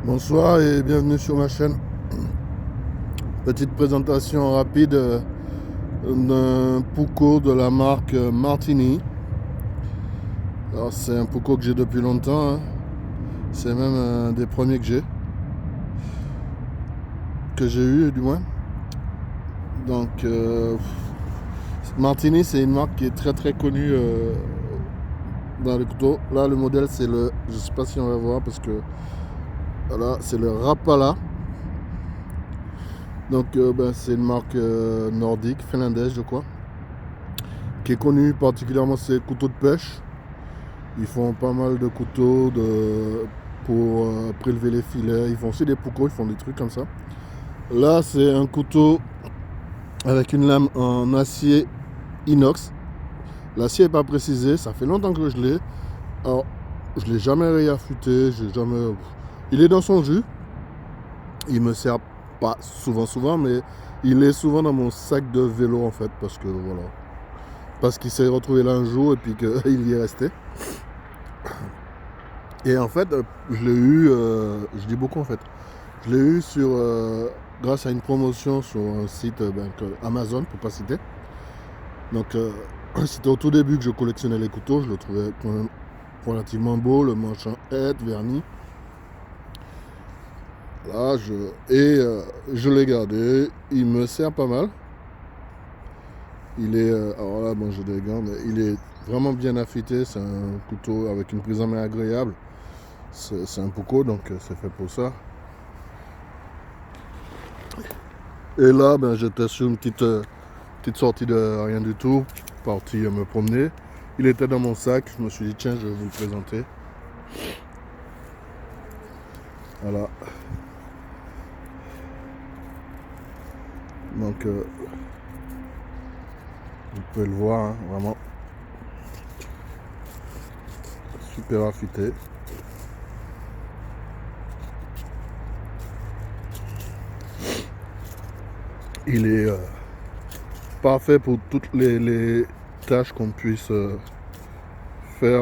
Bonsoir et bienvenue sur ma chaîne. Petite présentation rapide d'un Pucco de la marque Martini. Alors c'est un Pucco que j'ai depuis longtemps, hein. C'est même un des premiers que j'ai eu du moins. Donc Martini, c'est une marque qui est très connue dans les couteaux. Là le modèle c'est le, je sais pas si on va voir parce que voilà, c'est le Rapala. Donc c'est une marque nordique, finlandaise je crois, qui est connue particulièrement ses couteaux de pêche. Ils font pas mal de couteaux pour prélever les filets. Ils font aussi des pucos, ils font des trucs comme ça. Là, c'est un couteau avec une lame en acier inox. L'acier n'est pas précisé, ça fait longtemps que je l'ai. Alors, je ne l'ai jamais réaffûté, j'ai jamais... Il est dans son jus. Il me sert pas souvent, mais il est souvent dans mon sac de vélo en fait, parce que voilà. Parce qu'il s'est retrouvé là un jour et puis qu'il y est resté. Et en fait, je l'ai eu, je dis beaucoup en fait, je l'ai eu grâce à une promotion sur un site Amazon, pour pas citer. Donc c'était au tout début que je collectionnais les couteaux, je le trouvais quand même relativement beau, le manche en hêtre, verni. Là, je l'ai gardé, il me sert pas mal. Il est, alors là, bon, j'ai des gants, mais il est vraiment bien affûté, c'est un couteau avec une prise en main agréable. C'est un Pucco, donc c'est fait pour ça. Et là, j'étais sur une petite sortie de rien du tout, parti me promener. Il était dans mon sac, je me suis dit tiens, je vais vous le présenter. Voilà. Donc, vous pouvez le voir, hein, vraiment super affûté. Il est parfait pour toutes les tâches qu'on puisse faire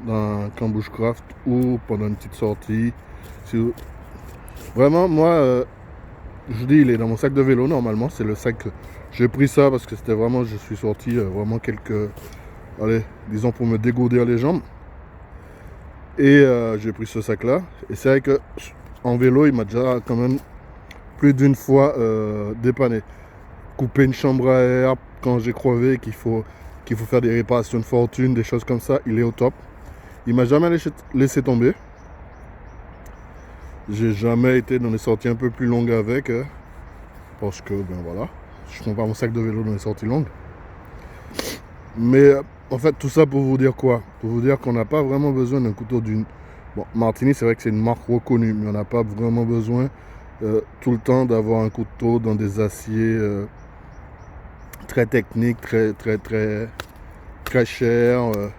dans un bushcraft ou pendant une petite sortie. Vraiment, moi, je dis, il est dans mon sac de vélo normalement. C'est le sac que j'ai pris ça parce que c'était vraiment, je suis sorti vraiment allez, disons pour me dégourdir les jambes. Et j'ai pris ce sac là. Et c'est vrai que en vélo, il m'a déjà quand même plus d'une fois dépanné. Couper une chambre à air quand j'ai crevé, qu'il faut faire des réparations de fortune, des choses comme ça, il est au top. Il m'a jamais laissé tomber. J'ai jamais été dans des sorties un peu plus longues avec, parce que voilà, je prends pas mon sac de vélo dans les sorties longues. Mais en fait, tout ça pour vous dire quoi? Pour vous dire qu'on n'a pas vraiment besoin d'un couteau d'une... Bon, Martini, c'est vrai que c'est une marque reconnue, mais on n'a pas vraiment besoin tout le temps d'avoir un couteau dans des aciers très techniques, très chers. Il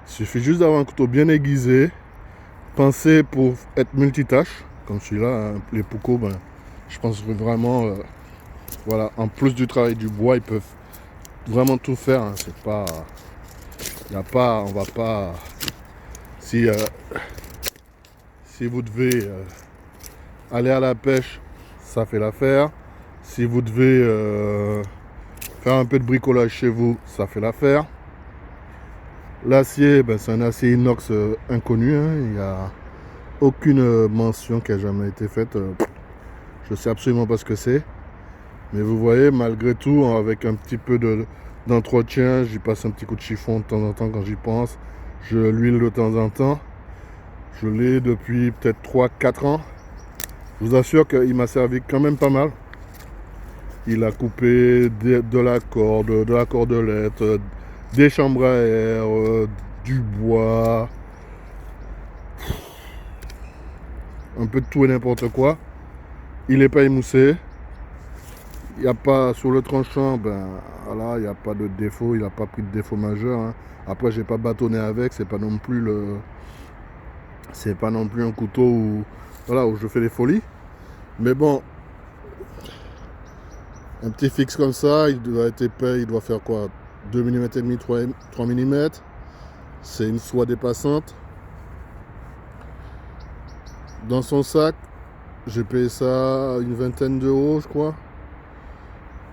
suffit juste d'avoir un couteau bien aiguisé, pensé pour être multitâche, comme celui-là, hein. Les Pucco, je pense que vraiment, voilà, en plus du travail du bois, ils peuvent vraiment tout faire, hein. C'est pas, y a pas, on va pas, si vous devez aller à la pêche, ça fait l'affaire. Si vous devez faire un peu de bricolage chez vous, ça fait l'affaire. L'acier, c'est un acier inox inconnu, hein. Il n'y a aucune mention qui a jamais été faite. Je sais absolument pas ce que c'est. Mais vous voyez, malgré tout, avec un petit peu d'entretien, j'y passe un petit coup de chiffon de temps en temps quand j'y pense. Je l'huile de temps en temps. Je l'ai depuis peut-être 3-4 ans. Je vous assure qu'il m'a servi quand même pas mal. Il a coupé de la corde, de la cordelette, des chambres à air, du bois, un peu de tout et n'importe quoi. Il n'est pas émoussé. Il n'y a pas sur le tranchant, voilà, il n'y a pas de défaut, il n'a pas pris de défaut majeur, hein. Après, j'ai pas bâtonné avec, c'est pas non plus un couteau voilà, où je fais des folies. Mais bon, un petit fixe comme ça, il doit être épais, il doit faire quoi, 2 mm et demi, 3 mm. C'est une soie dépassante. Dans son sac, j'ai payé ça une vingtaine d'euros, je crois.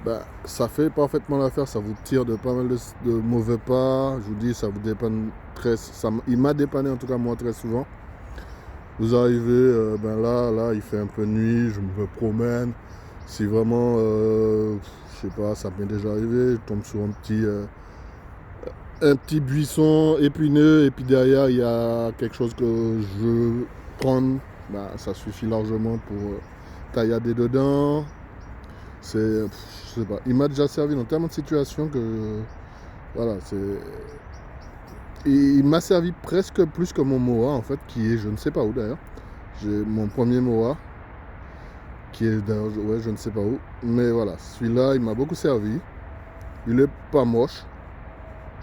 Ben, ça fait parfaitement l'affaire, ça vous tire de pas mal de mauvais pas. Je vous dis, ça vous dépanne il m'a dépanné en tout cas moi très souvent. Vous arrivez, ben là, il fait un peu nuit, je me promène. Si vraiment, je sais pas, ça m'est déjà arrivé, je tombe sur un petit buisson épineux et puis derrière il y a quelque chose que je prends, ben, ça suffit largement pour taillader dedans. Je sais pas, il m'a déjà servi dans tellement de situations que voilà, il m'a servi presque plus que mon Moa en fait, qui est je ne sais pas où d'ailleurs. J'ai mon premier Moa qui est d'ailleurs, ouais, je ne sais pas où, mais voilà, celui-là il m'a beaucoup servi. Il est pas moche.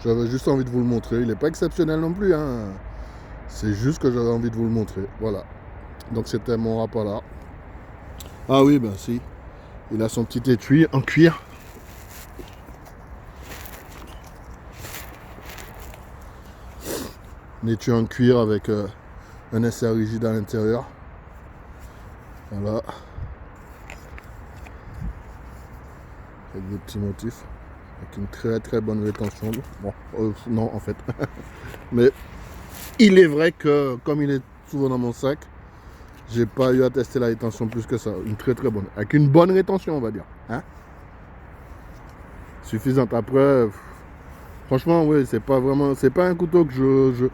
J'avais juste envie de vous le montrer. Il n'est pas exceptionnel non plus, hein. C'est juste que j'avais envie de vous le montrer. Voilà. Donc c'était mon Rapala. Ah oui, ben si. Il a son petit étui en cuir. Un étui en cuir avec un insert rigide à l'intérieur. Voilà. Avec des petits motifs. Avec une très très bonne rétention. Bon, non en fait. Mais il est vrai que comme il est souvent dans mon sac, j'ai pas eu à tester la rétention plus que ça. Une très très bonne. Avec une bonne rétention on va dire. Hein, suffisante. Après, franchement, oui, c'est pas vraiment. C'est pas un couteau que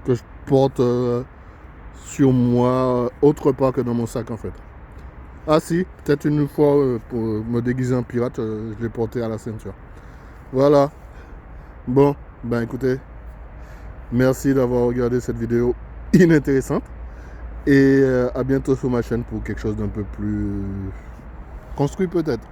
que je porte sur moi autre part que dans mon sac en fait. Ah si, peut-être une fois pour me déguiser en pirate, je l'ai porté à la ceinture. Voilà. Bon, ben écoutez, merci d'avoir regardé cette vidéo inintéressante. Et à bientôt sur ma chaîne pour quelque chose d'un peu plus construit peut-être.